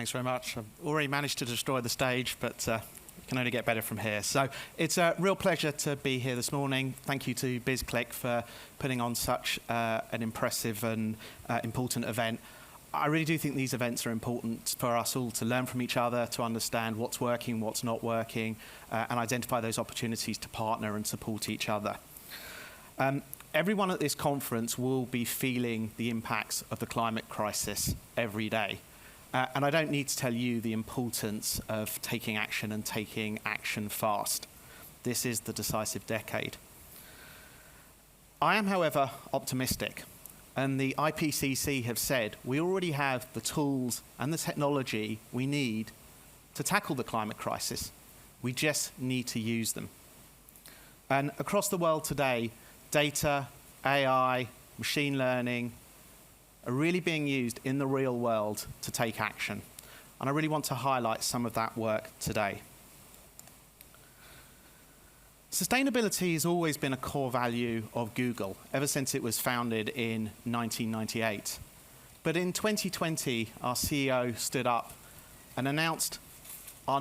Thanks very much. I've already managed to destroy the stage, but it can only get better from here. So it's a real pleasure to be here this morning. Thank you to BizClick for putting on such an impressive and important event. I really do think these events are important for us all to learn from each other, to understand what's working, what's not working, and identify those opportunities to partner and support each other. Everyone at this conference will be feeling the impacts of the climate crisis every day. And I don't need to tell you the importance of taking action and taking action fast. This is the decisive decade. I am, however, optimistic. And the IPCC have said we already have the tools and the technology we need to tackle the climate crisis. We just need to use them. And across the world today, data, AI, machine learning are really being used in the real world to take action. And I really want to highlight some of that work today. Sustainability has always been a core value of Google, ever since it was founded in 1998. But in 2020, our CEO stood up and announced our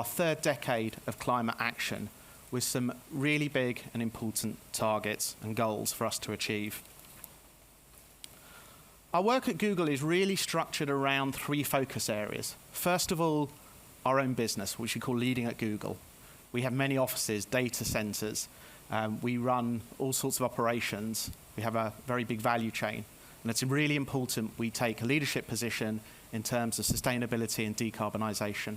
third decade of climate action with some really big and important targets and goals for us to achieve. Our work at Google is really structured around three focus areas. First of all, our own business, which we call Leading at Google. We have many offices, data centers. We run all sorts of operations. We have a very big value chain. And it's really important we take a leadership position in terms of sustainability and decarbonization.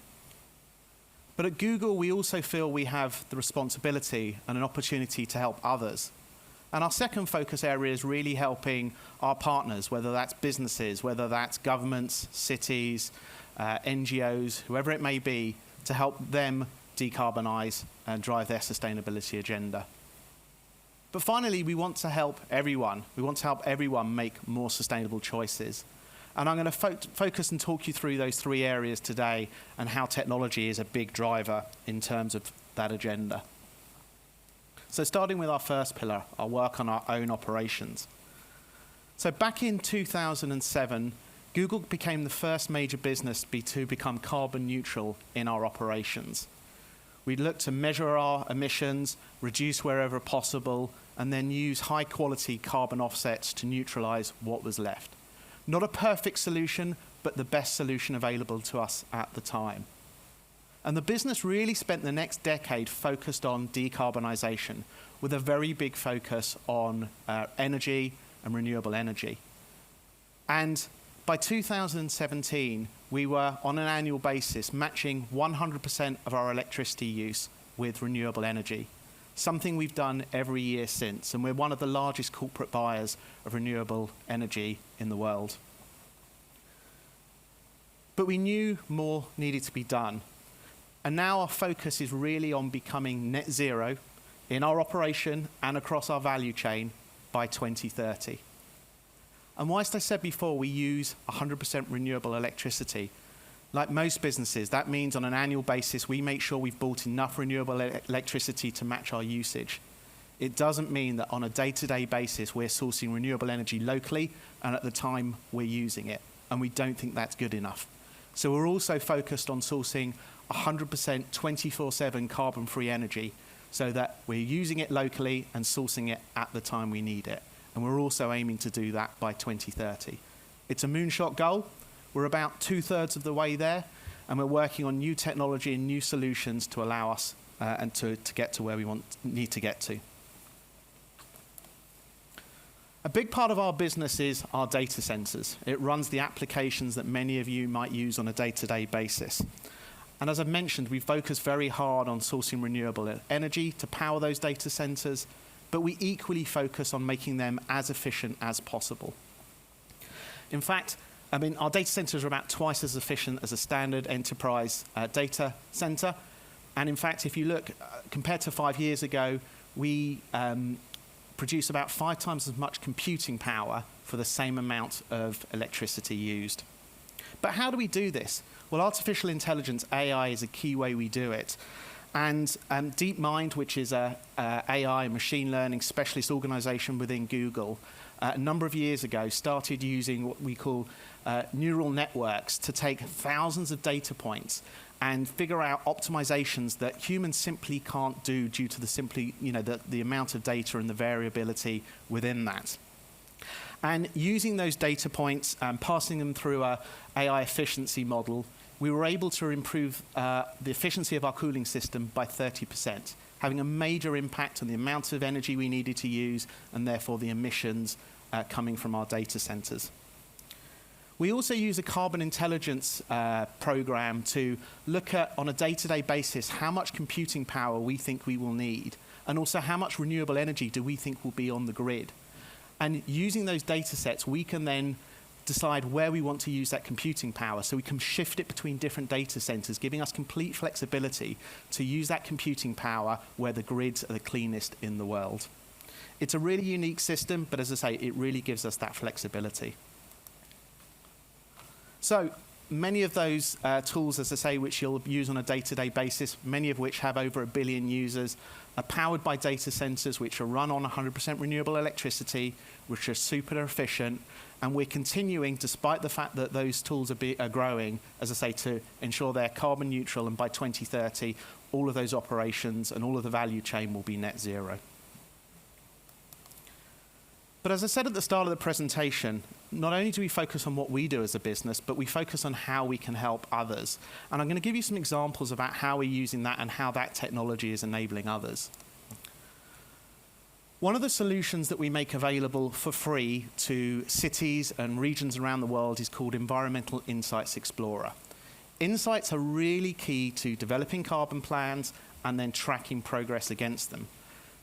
But at Google, we also feel we have the responsibility and an opportunity to help others. And our second focus area is really helping our partners, whether that's businesses, whether that's governments, cities, NGOs, whoever it may be, to help them decarbonize and drive their sustainability agenda. But finally, we want to help everyone. We want to help everyone make more sustainable choices. And I'm going to focus and talk you through those three areas today and how technology is a big driver in terms of that agenda. So starting with our first pillar, our work on our own operations. So back in 2007, Google became the first major business to become carbon neutral in our operations. We looked to measure our emissions, reduce wherever possible, and then use high-quality carbon offsets to neutralize what was left. Not a perfect solution, but the best solution available to us at the time. And the business really spent the next decade focused on decarbonization, with a very big focus on energy and renewable energy. And by 2017, we were on an annual basis matching 100% of our electricity use with renewable energy, something we've done every year since. And we're one of the largest corporate buyers of renewable energy in the world. But we knew more needed to be done. And now our focus is really on becoming net zero in our operation and across our value chain by 2030. And whilst I said before we use 100% renewable electricity, like most businesses, that means on an annual basis we make sure we've bought enough renewable electricity to match our usage. It doesn't mean that on a day-to-day basis we're sourcing renewable energy locally and at the time we're using it. And we don't think that's good enough. So we're also focused on sourcing 100% 24/7 carbon-free energy so that we're using it locally and sourcing it at the time we need it. And we're also aiming to do that by 2030. It's a moonshot goal. We're about 2/3 of the way there, and we're working on new technology and new solutions to allow us and to get to where we need to get to. A big part of our business is our data centers. It runs the applications that many of you might use on a day-to-day basis. And as I've mentioned, we focus very hard on sourcing renewable energy to power those data centers, but we equally focus on making them as efficient as possible. In fact, our data centers are about twice as efficient as a standard enterprise data center. And in fact, if you look, compared to 5 years ago, we produce about 5 times as much computing power for the same amount of electricity used. But how do we do this? Well, artificial intelligence, AI, is a key way we do it. And DeepMind, which is a AI and machine learning specialist organization within Google, a number of years ago started using what we call neural networks to take thousands of data points and figure out optimizations that humans simply can't do due to the amount of data and the variability within that. And using those data points and passing them through a AI efficiency model, we were able to improve the efficiency of our cooling system by 30%, having a major impact on the amount of energy we needed to use and therefore the emissions coming from our data centers. We also use a carbon intelligence program to look at, on a day-to-day basis, how much computing power we think we will need, and also how much renewable energy do we think will be on the grid. And using those data sets, we can then decide where we want to use that computing power, so we can shift it between different data centers, giving us complete flexibility to use that computing power where the grids are the cleanest in the world. It's a really unique system, but as I say, it really gives us that flexibility. So many of those tools, as I say, which you'll use on a day-to-day basis, many of which have over 1 billion users, are powered by data centers which are run on 100% renewable electricity, which are super efficient, and we're continuing, despite the fact that those tools are growing, as I say, to ensure they're carbon neutral, and by 2030, all of those operations and all of the value chain will be net zero. But as I said at the start of the presentation, not only do we focus on what we do as a business, but we focus on how we can help others. And I'm going to give you some examples about how we're using that and how that technology is enabling others. One of the solutions that we make available for free to cities and regions around the world is called Environmental Insights Explorer. Insights are really key to developing carbon plans and then tracking progress against them.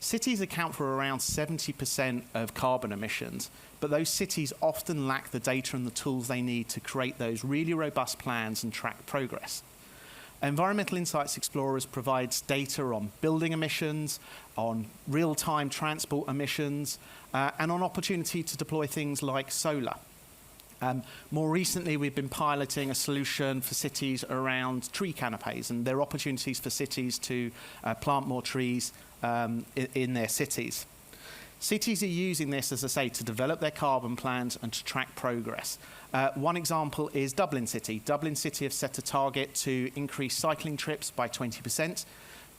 Cities account for around 70% of carbon emissions, but those cities often lack the data and the tools they need to create those really robust plans and track progress. Environmental Insights Explorers provides data on building emissions, on real-time transport emissions, and on opportunity to deploy things like solar. More recently, we've been piloting a solution for cities around tree canopies, and there are opportunities for cities to plant more trees in their cities. Cities are using this, as I say, to develop their carbon plans and to track progress. One example is Dublin City. Dublin City have set a target to increase cycling trips by 20%.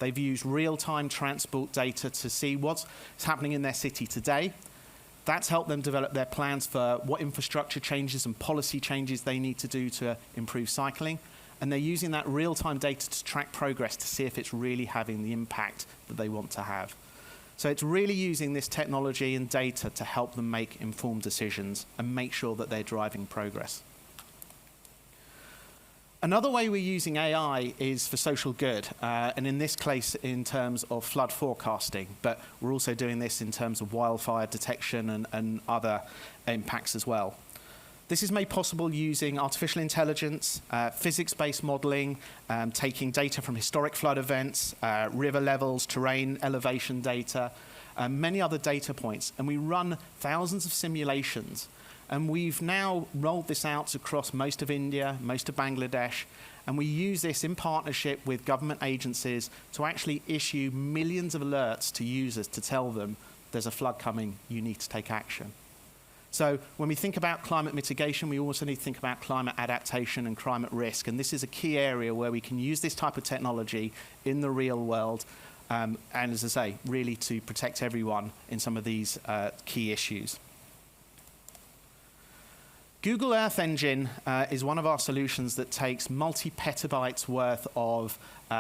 They've used real-time transport data to see what's happening in their city today. That's helped them develop their plans for what infrastructure changes and policy changes they need to do to improve cycling. And they're using that real-time data to track progress to see if it's really having the impact that they want to have. So it's really using this technology and data to help them make informed decisions and make sure that they're driving progress. Another way we're using AI is for social good, and in this case in terms of flood forecasting, but we're also doing this in terms of wildfire detection and other impacts as well. This is made possible using artificial intelligence, physics-based modeling, taking data from historic flood events, river levels, terrain elevation data, many other data points. And we run thousands of simulations. And we've now rolled this out across most of India, most of Bangladesh. And we use this in partnership with government agencies to actually issue millions of alerts to users to tell them there's a flood coming, you need to take action. So when we think about climate mitigation, we also need to think about climate adaptation and climate risk. And this is a key area where we can use this type of technology in the real world, and as I say, really to protect everyone in some of these key issues. Google Earth Engine is one of our solutions that takes multi-petabytes worth of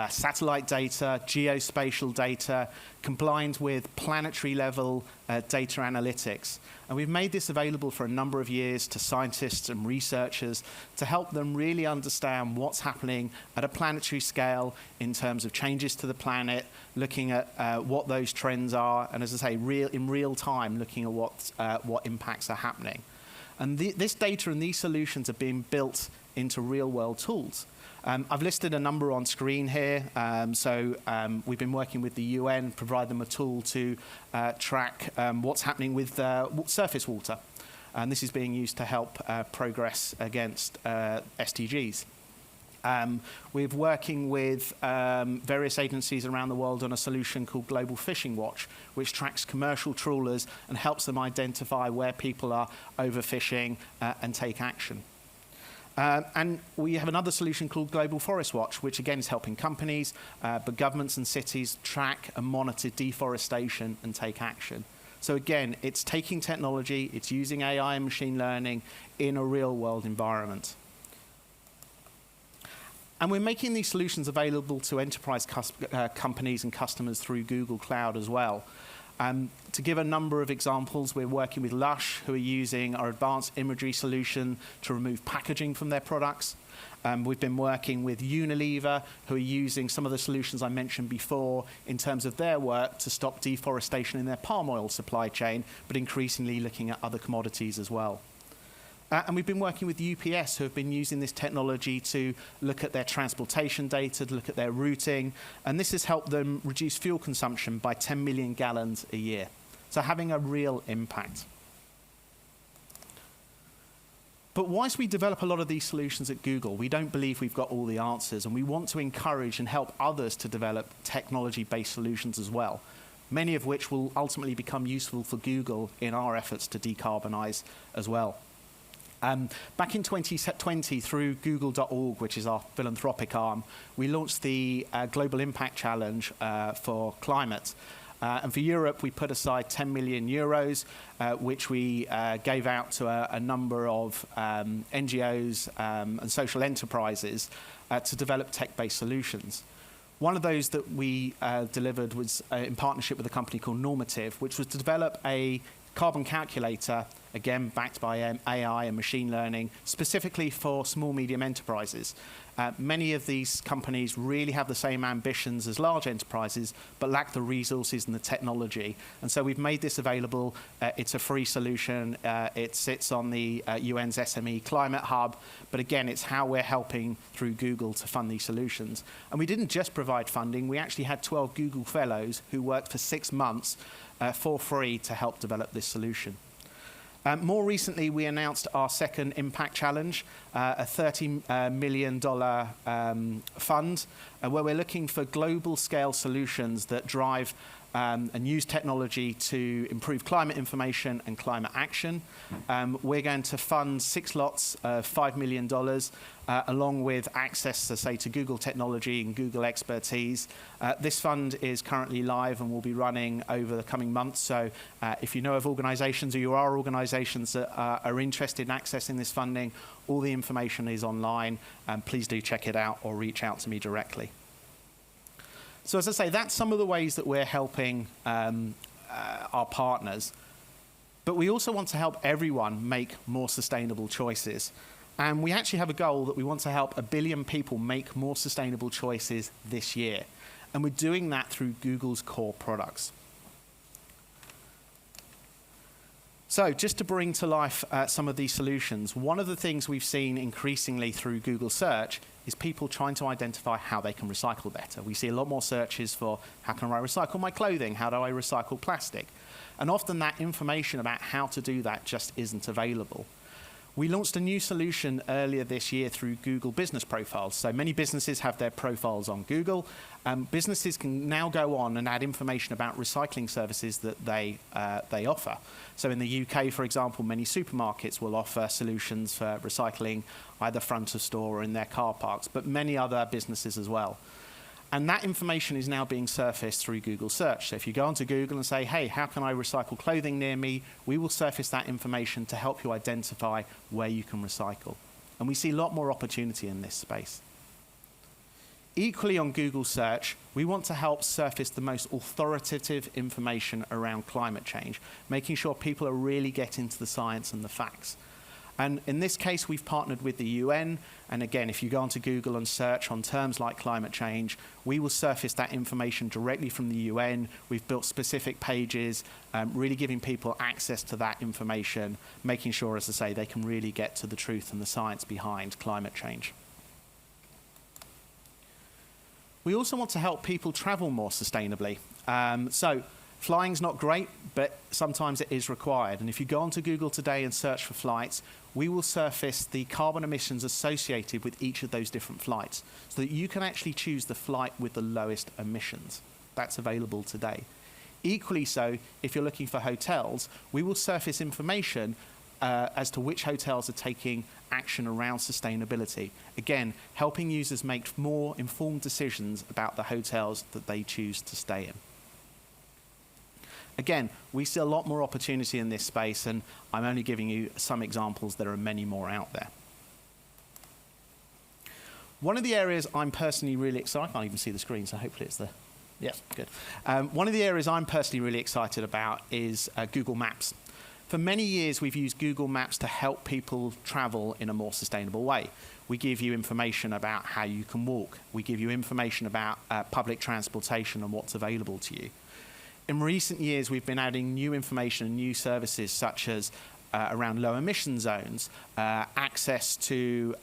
satellite data, geospatial data, combined with planetary level data analytics. And we've made this available for a number of years to scientists and researchers to help them really understand what's happening at a planetary scale in terms of changes to the planet, looking at what those trends are, and as I say, in real time, looking at what impacts are happening. And this data and these solutions are being built into real-world tools. I've listed a number on screen here. We've been working with the UN, provide them a tool to track what's happening with surface water. And this is being used to help progress against SDGs. We're working with various agencies around the world on a solution called Global Fishing Watch, which tracks commercial trawlers and helps them identify where people are overfishing and take action. And we have another solution called Global Forest Watch, which again is helping companies, but governments and cities track and monitor deforestation and take action. So again, it's taking technology, it's using AI and machine learning in a real world environment. And we're making these solutions available to enterprise companies and customers through Google Cloud as well. To give a number of examples, we're working with Lush, who are using our advanced imagery solution to remove packaging from their products. We've been working with Unilever, who are using some of the solutions I mentioned before in terms of their work to stop deforestation in their palm oil supply chain, but increasingly looking at other commodities as well. And we've been working with UPS, who have been using this technology to look at their transportation data, to look at their routing, and this has helped them reduce fuel consumption by 10 million gallons a year. So having a real impact. But whilst we develop a lot of these solutions at Google, we don't believe we've got all the answers, and we want to encourage and help others to develop technology-based solutions as well, many of which will ultimately become useful for Google in our efforts to decarbonize as well. Back in 2020, through Google.org, which is our philanthropic arm, we launched the Global Impact Challenge for climate. And for Europe, we put aside 10 million euros, which we gave out to a number of NGOs and social enterprises to develop tech-based solutions. One of those that we delivered was in partnership with a company called Normative, which was to develop a carbon calculator, again backed by AI and machine learning, specifically for small, medium enterprises. Many of these companies really have the same ambitions as large enterprises, but lack the resources and the technology. And so we've made this available. It's a free solution. It sits on the UN's SME Climate Hub. But again, it's how we're helping through Google to fund these solutions. And we didn't just provide funding. We actually had 12 Google Fellows who worked for 6 months for free to help develop this solution. More recently, we announced our second Impact Challenge, a $30 million fund, where we're looking for global scale solutions that drive and use technology to improve climate information and climate action. We're going to fund 6 lots of $5 million, along with access, to Google technology and Google expertise. This fund is currently live and will be running over the coming months. So if you know of organizations or you are organizations that are interested in accessing this funding, all the information is online. Please do check it out or reach out to me directly. So as I say, that's some of the ways that we're helping our partners. But we also want to help everyone make more sustainable choices. And we actually have a goal that we want to help 1 billion people make more sustainable choices this year. And we're doing that through Google's core products. So just to bring to life some of these solutions, one of the things we've seen increasingly through Google Search is people trying to identify how they can recycle better. We see a lot more searches for how can I recycle my clothing, how do I recycle plastic? And often that information about how to do that just isn't available. We launched a new solution earlier this year through Google Business Profiles. So many businesses have their profiles on Google. Businesses can now go on and add information about recycling services that they offer. So in the UK, for example, many supermarkets will offer solutions for recycling either front of store or in their car parks, but many other businesses as well. And that information is now being surfaced through Google Search. So if you go onto Google and say, hey, how can I recycle clothing near me? We will surface that information to help you identify where you can recycle. And we see a lot more opportunity in this space. Equally on Google Search, we want to help surface the most authoritative information around climate change, making sure people are really getting to the science and the facts. And in this case, we've partnered with the UN. And again, if you go onto Google and search on terms like climate change, we will surface that information directly from the UN. We've built specific pages, really giving people access to that information, making sure, as I say, they can really get to the truth and the science behind climate change. We also want to help people travel more sustainably. So Flying's not great, but sometimes it is required. And if you go onto Google today and search for flights, we will surface the carbon emissions associated with each of those different flights so that you can actually choose the flight with the lowest emissions. That's available today. Equally so, if you're looking for hotels, we will surface information as to which hotels are taking action around sustainability. Again, helping users make more informed decisions about the hotels that they choose to stay in. Again, we see a lot more opportunity in this space, and I'm only giving you some examples. There are many more out there. One of the areas I'm personally really excited, I can't even see the screen, so hopefully it's there. Yes, good. One of the areas I'm personally really excited about is Google Maps. For many years, we've used Google Maps to help people travel in a more sustainable way. We give you information about how you can walk. We give you information about public transportation and what's available to you. In recent years, we've been adding new information and new services such as around low emission zones, access to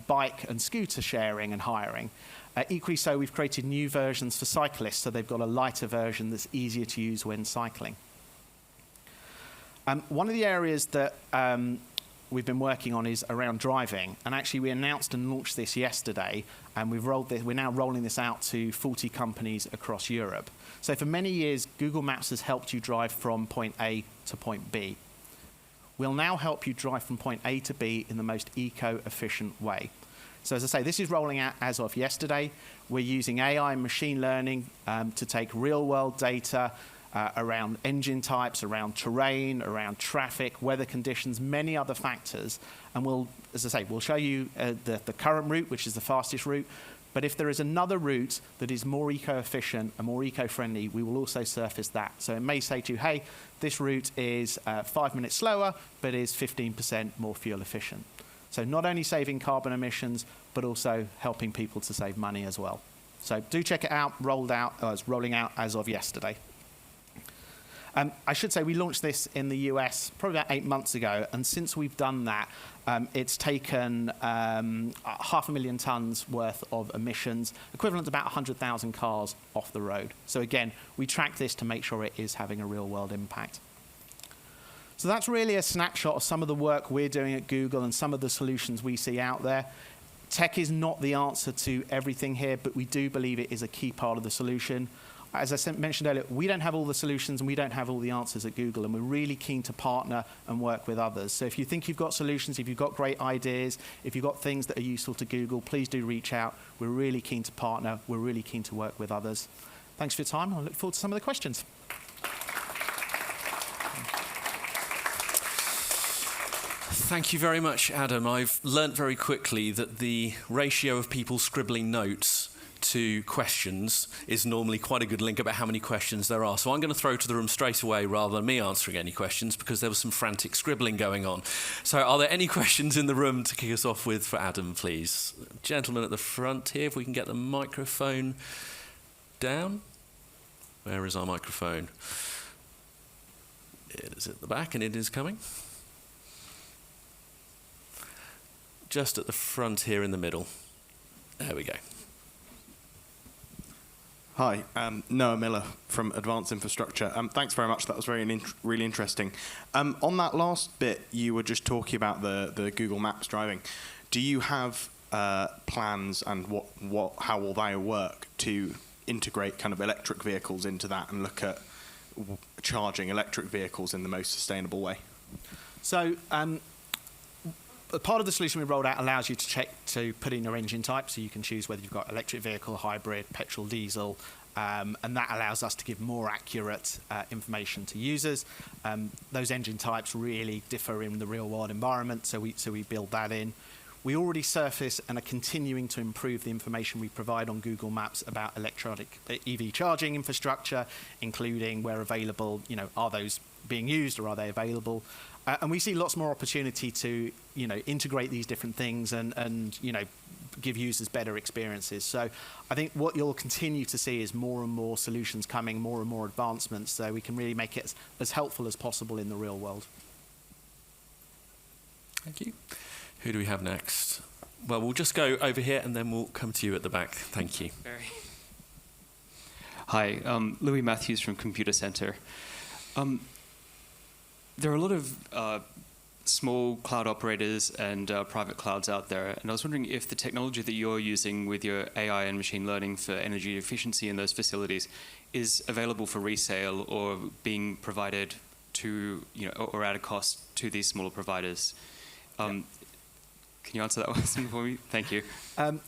bike and scooter sharing and hiring. Equally so, we've created new versions for cyclists, so they've got a lighter version that's easier to use when cycling. One of the areas that we've been working on is around driving, and actually we announced and launched this yesterday, and we're now rolling this out to 40 companies across Europe. So for many years, Google Maps has helped you drive from point A to point B. We'll now help you drive from point A to B in the most eco-efficient way. So as I say, this is rolling out as of yesterday. We're using AI and machine learning to take real-world data around engine types, around terrain, around traffic, weather conditions, many other factors. And we'll, as I say, we'll show you the current route, which is the fastest route. But if there is another route that is more eco-efficient and more eco-friendly, we will also surface that. So it may say to you, hey, this route is 5 minutes slower, but is 15% more fuel efficient. So not only saving carbon emissions, but also helping people to save money as well. So do check it out, it's rolling out as of yesterday. I should say we launched this in the US probably about 8 months ago, and since we've done that, it's taken 500,000 tons worth of emissions, equivalent to about 100,000 cars off the road. So again, we track this to make sure it is having a real-world impact. So that's really a snapshot of some of the work we're doing at Google and some of the solutions we see out there. Tech is not the answer to everything here, but we do believe it is a key part of the solution. As I mentioned earlier, we don't have all the solutions and we don't have all the answers at Google, and we're really keen to partner and work with others. So if you think you've got solutions, if you've got great ideas, if you've got things that are useful to Google, please do reach out. We're really keen to partner. We're really keen to work with others. Thanks for your time. I look forward to some of the questions. Thank you very much, Adam. I've learnt very quickly that the ratio of people scribbling notes to questions is normally quite a good link about how many questions there are. So I'm going to throw to the room straight away rather than me answering any questions, because there was some frantic scribbling going on. So are there any questions in the room to kick us off with for Adam, please? Gentleman at the front here, if we can get the microphone down. Where is our microphone? It is at the back and it is coming. Just at the front here in the middle. There we go. Hi, Noah Miller from Advanced Infrastructure. Thanks very much. That was really interesting. On that last bit, you were just talking about the Google Maps driving. Do you have plans, and how will they work to integrate kind of electric vehicles into that and look at charging electric vehicles in the most sustainable way? So part of the solution we rolled out allows you to put in your engine type, so you can choose whether you've got electric vehicle, hybrid, petrol, diesel, and that allows us to give more accurate information to users. Those engine types really differ in the real-world environment, so we build that in. We already surface and are continuing to improve the information we provide on Google Maps about electronic EV charging infrastructure, including where available, are those being used or are they available? And we see lots more opportunity to, integrate these different things and give users better experiences. So I think what you'll continue to see is more and more solutions coming, more and more advancements, so we can really make it as helpful as possible in the real world. Thank you. Who do we have next? Well, we'll just go over here and then we'll come to you at the back. Thank you. Hi, Louis Matthews from Computer Center. There are a lot of small cloud operators and private clouds out there, and I was wondering if the technology that you're using with your AI and machine learning for energy efficiency in those facilities is available for resale or being provided to, or at a cost to these smaller providers. Can you answer that one for me? Thank you.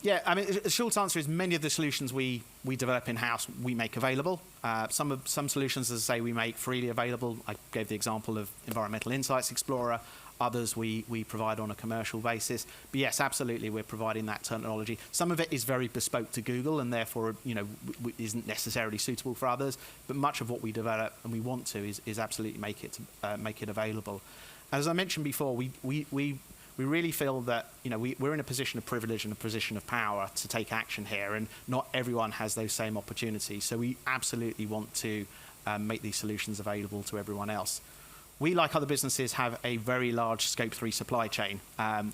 Yeah, I mean, the short answer is many of the solutions we develop in-house, we make available. Some solutions, as I say, we make freely available. I gave the example of Environmental Insights Explorer. Others we provide on a commercial basis. But yes, absolutely, we're providing that technology. Some of it is very bespoke to Google and therefore, isn't necessarily suitable for others. But much of what we develop and we want to is absolutely make it available. As I mentioned before, we really feel that we're in a position of privilege and a position of power to take action here, and not everyone has those same opportunities. So we absolutely want to make these solutions available to everyone else. We, like other businesses, have a very large Scope 3 supply chain.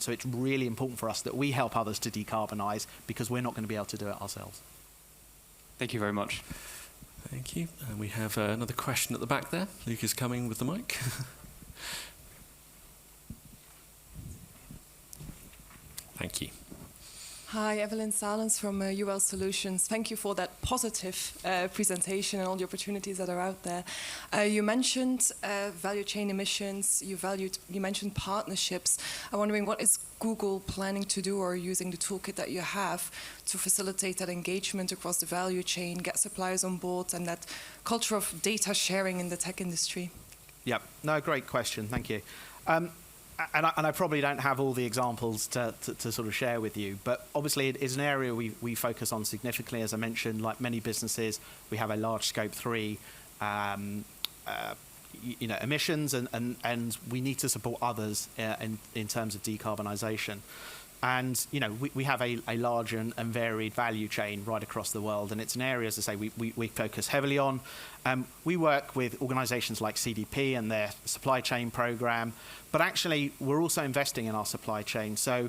So it's really important for us that we help others to decarbonise, because we're not going to be able to do it ourselves. Thank you very much. Thank you. And we have another question at the back there. Luke is coming with the mic. Thank you. Hi, Evelyn Salens from UL Solutions. Thank you for that positive presentation and all the opportunities that are out there. You mentioned value chain emissions. You mentioned partnerships. I'm wondering, what is Google planning to do, or using the toolkit that you have to facilitate that engagement across the value chain, get suppliers on board, and that culture of data sharing in the tech industry? Yep. No, great question. Thank you. And I probably don't have all the examples to sort of share with you, but obviously it is an area we focus on significantly. As I mentioned, like many businesses, we have a large Scope 3 emissions, and we need to support others in terms of decarbonisation. And we have a large and varied value chain right across the world, and it's an area, as I say, we focus heavily on. We work with organisations like CDP and their supply chain program, but actually we're also investing in our supply chain. So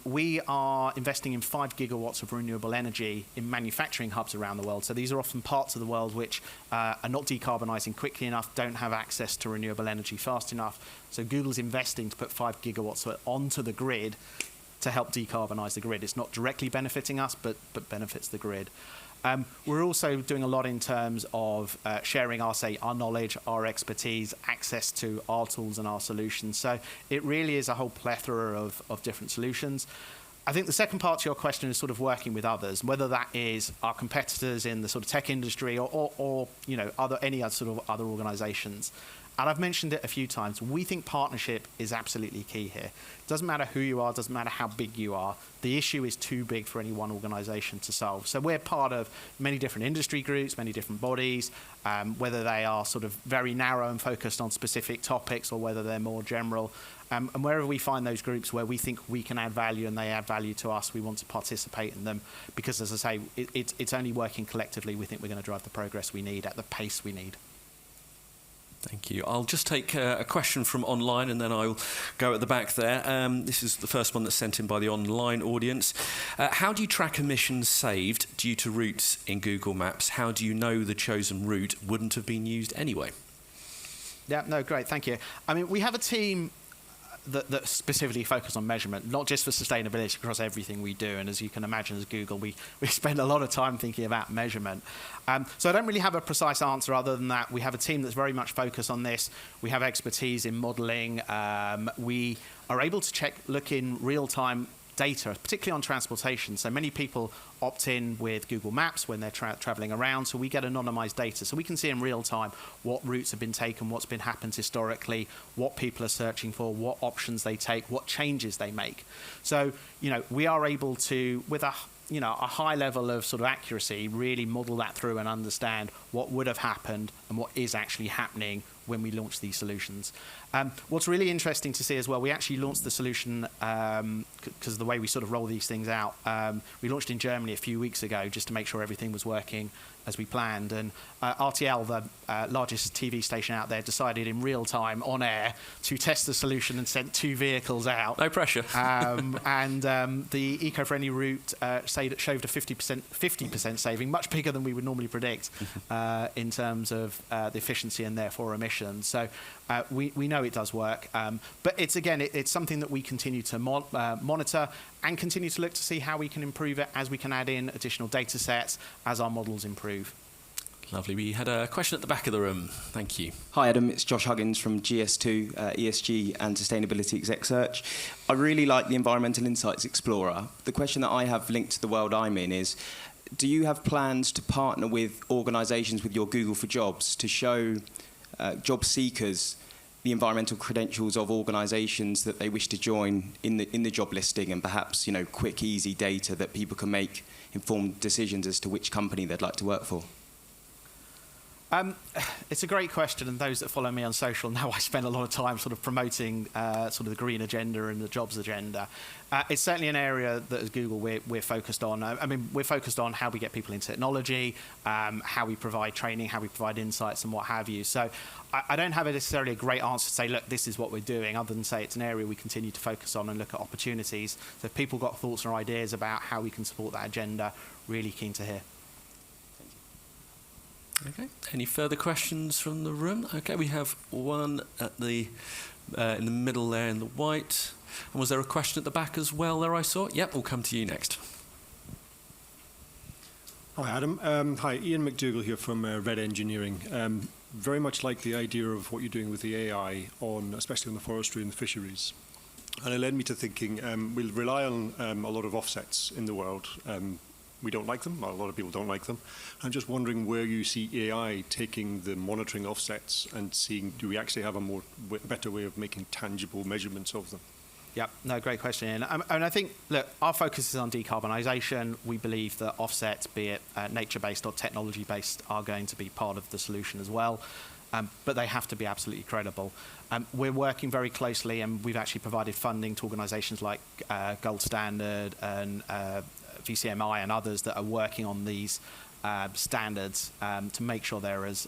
we are investing in 5 gigawatts of renewable energy in manufacturing hubs around the world. So these are often parts of the world which are not decarbonising quickly enough, don't have access to renewable energy fast enough. So Google's investing to put 5 gigawatts onto the grid to help decarbonise the grid. It's not directly benefiting us, but benefits the grid. We're also doing a lot in terms of sharing our knowledge, our expertise, access to our tools and our solutions. So it really is a whole plethora of different solutions. I think the second part to your question is sort of working with others, whether that is our competitors in the sort of tech industry or any other sort of other organisations. And I've mentioned it a few times. We think partnership is absolutely key here. It doesn't matter who you are, doesn't matter how big you are. The issue is too big for any one organisation to solve. So we're part of many different industry groups, many different bodies, whether they are sort of very narrow and focused on specific topics or whether they're more general. And wherever we find those groups where we think we can add value and they add value to us, we want to participate in them, because, as I say, it's only working collectively we think we're going to drive the progress we need at the pace we need. Thank you. I'll just take a question from online, and then I'll go at the back there. This is the first one that's sent in by the online audience. How do you track emissions saved due to routes in Google Maps? How do you know the chosen route wouldn't have been used anyway? Yeah, no, great, thank you. I mean, we have a team that specifically focus on measurement, not just for sustainability, across everything we do. And as you can imagine, as Google, we spend a lot of time thinking about measurement. So I don't really have a precise answer other than that. We have a team that's very much focused on this. We have expertise in modelling. We are able to look in real-time data, particularly on transportation. So many people opt in with Google Maps when they're traveling around, so we get anonymized data. So we can see in real time what routes have been taken, what's been happened historically, what people are searching for, what options they take, what changes they make. So, we are able to, with a high level of sort of accuracy, really model that through and understand what would have happened and what is actually happening when we launch these solutions. What's really interesting to see as well, we actually launched the solution because of the way we sort of roll these things out. We launched in Germany a few weeks ago just to make sure everything was working as we planned. And RTL, the largest TV station out there, decided in real time on air to test the solution and sent 2 vehicles out. No pressure. The eco-friendly route showed a 50% saving, much bigger than we would normally predict in terms of the efficiency and therefore emissions. So we know it does work. But it's something that we continue to monitor and continue to look to see how we can improve it as we can add in additional data sets as our models improve. Lovely. We had a question at the back of the room. Thank you. Hi, Adam. It's Josh Huggins from GS2, ESG and Sustainability Exec Search. I really like the Environmental Insights Explorer. The question that I have linked to the world I'm in is, do you have plans to partner with organisations with your Google for Jobs to show job seekers the environmental credentials of organisations that they wish to join in the job listing, and perhaps quick, easy data that people can make informed decisions as to which company they'd like to work for? It's a great question, and those that follow me on social know I spend a lot of time sort of promoting sort of the green agenda and the jobs agenda. It's certainly an area that as Google we're focused on. We're focused on how we get people into technology, how we provide training, how we provide insights and what have you. So I don't have necessarily a great answer to say, look, this is what we're doing, other than say it's an area we continue to focus on and look at opportunities. So if people got thoughts or ideas about how we can support that agenda, really keen to hear. Okay. Any further questions from the room? Okay, we have one at the in the middle there in the white. And was there a question at the back as well there I saw? Yep, we'll come to you next. Hi, Adam. Hi, Ian McDougall here from Red Engineering. Very much like the idea of what you're doing with the AI, especially on the forestry and the fisheries. And it led me to thinking we'll rely on a lot of offsets in the world. We don't like them, or a lot of people don't like them. I'm just wondering where you see AI taking the monitoring offsets and seeing, do we actually have a better way of making tangible measurements of them? Yeah, no, great question, Ian. And I think, look, our focus is on decarbonisation. We believe that offsets, be it nature-based or technology-based, are going to be part of the solution as well. But they have to be absolutely credible. We're working very closely, and we've actually provided funding to organisations like Gold Standard and VCMI and others that are working on these standards to make sure they're as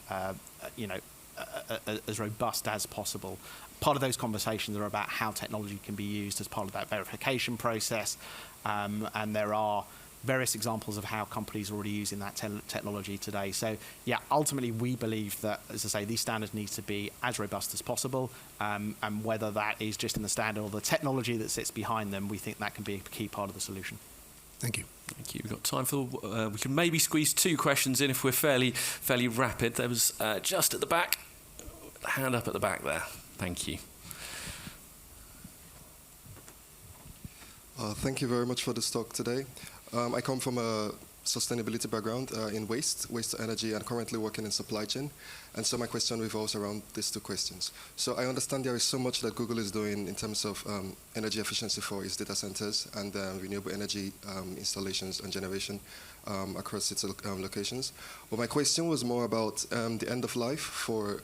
robust as possible. Part of those conversations are about how technology can be used as part of that verification process, and there are various examples of how companies are already using that technology today. So, yeah, ultimately we believe that, as I say, these standards need to be as robust as possible, and whether that is just in the standard or the technology that sits behind them, we think that can be a key part of the solution. Thank you. Thank you. We've got time for, we can maybe squeeze 2 questions in if we're fairly rapid. There was just at the back, hand up at the back there. Thank you. Thank you very much for this talk today. I come from a sustainability background in waste to energy, and currently working in supply chain. And so my question revolves around these 2 questions. So I understand there is so much that Google is doing in terms of energy efficiency for its data centers and renewable energy installations and generation across its locations. But my question was more about the end of life for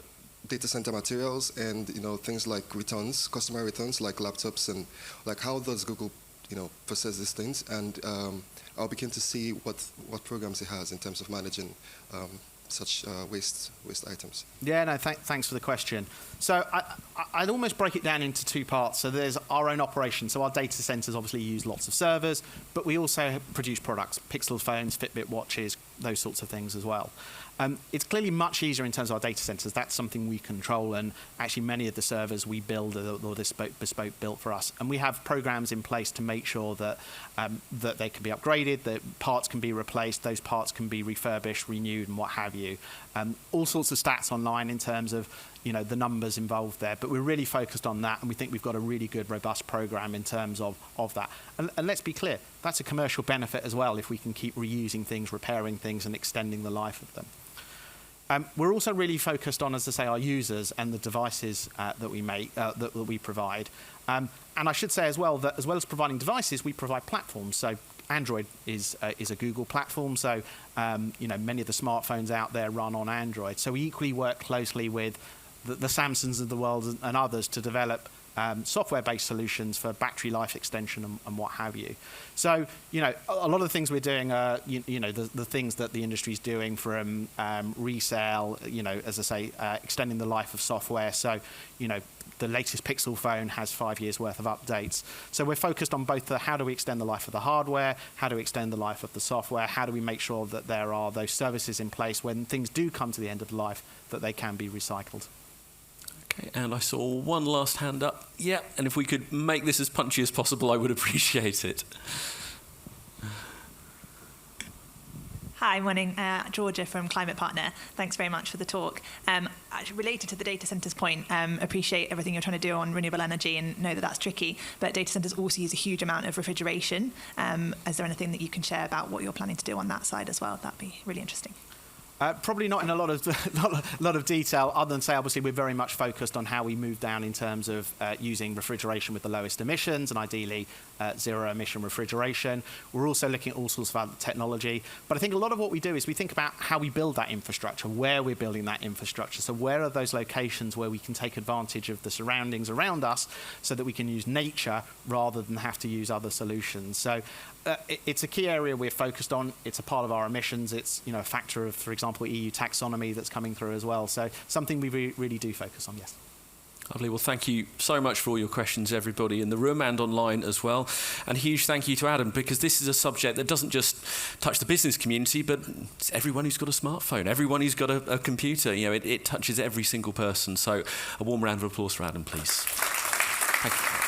data center materials and things like returns, customer returns, like laptops, and like how does Google process these things, and I'll begin to see what programs it has in terms of managing such waste items. Yeah, no, thanks for the question. So I'd almost break it down into 2 parts. So there's our own operation. So our data centers obviously use lots of servers, but we also produce products, Pixel phones, Fitbit watches, those sorts of things as well. It's clearly much easier in terms of our data centers. That's something we control, and actually many of the servers we build are bespoke built for us. And we have programs in place to make sure that that they can be upgraded, that parts can be replaced, those parts can be refurbished, renewed, and what have you. All sorts of stats online in terms of the numbers involved there, but we're really focused on that, and we think we've got a really good, robust program in terms of that. And let's be clear, that's a commercial benefit as well if we can keep reusing things, repairing things, and extending the life of them. We're also really focused on, as I say, our users and the devices that we make, that we provide. And I should say as well that as well as providing devices, we provide platforms. So Android is a Google platform. So many of the smartphones out there run on Android. So we equally work closely with the Samsungs of the world and others to develop software-based solutions for battery life extension and what have you. So, a lot of the things we're doing are, the things that the industry's doing from resale, as I say, extending the life of software. So, the latest Pixel phone has 5 years worth of updates. So we're focused on both how do we extend the life of the hardware, how do we extend the life of the software, how do we make sure that there are those services in place when things do come to the end of life that they can be recycled. Okay, and I saw one last hand up. Yeah, and if we could make this as punchy as possible, I would appreciate it. Hi, morning. Georgia from Climate Partner. Thanks very much for the talk. Actually related to the data centres point, appreciate everything you're trying to do on renewable energy and know that that's tricky, but data centres also use a huge amount of refrigeration. Is there anything that you can share about what you're planning to do on that side as well? That'd be really interesting. Probably not in a lot of detail, other than say, obviously, we're very much focused on how we move down in terms of using refrigeration with the lowest emissions and ideally zero-emission refrigeration. We're also looking at all sorts of other technology. But I think a lot of what we do is we think about how we build that infrastructure, where we're building that infrastructure. So where are those locations where we can take advantage of the surroundings around us so that we can use nature rather than have to use other solutions. So it's a key area we're focused on. It's a part of our emissions. It's a factor of, for example, EU taxonomy that's coming through as well. So something we really do focus on, yes. Lovely. Well, thank you so much for all your questions, everybody in the room and online as well. And a huge thank you to Adam, because this is a subject that doesn't just touch the business community, but it's everyone who's got a smartphone, everyone who's got a computer. It touches every single person. So a warm round of applause for Adam, please. Thank you.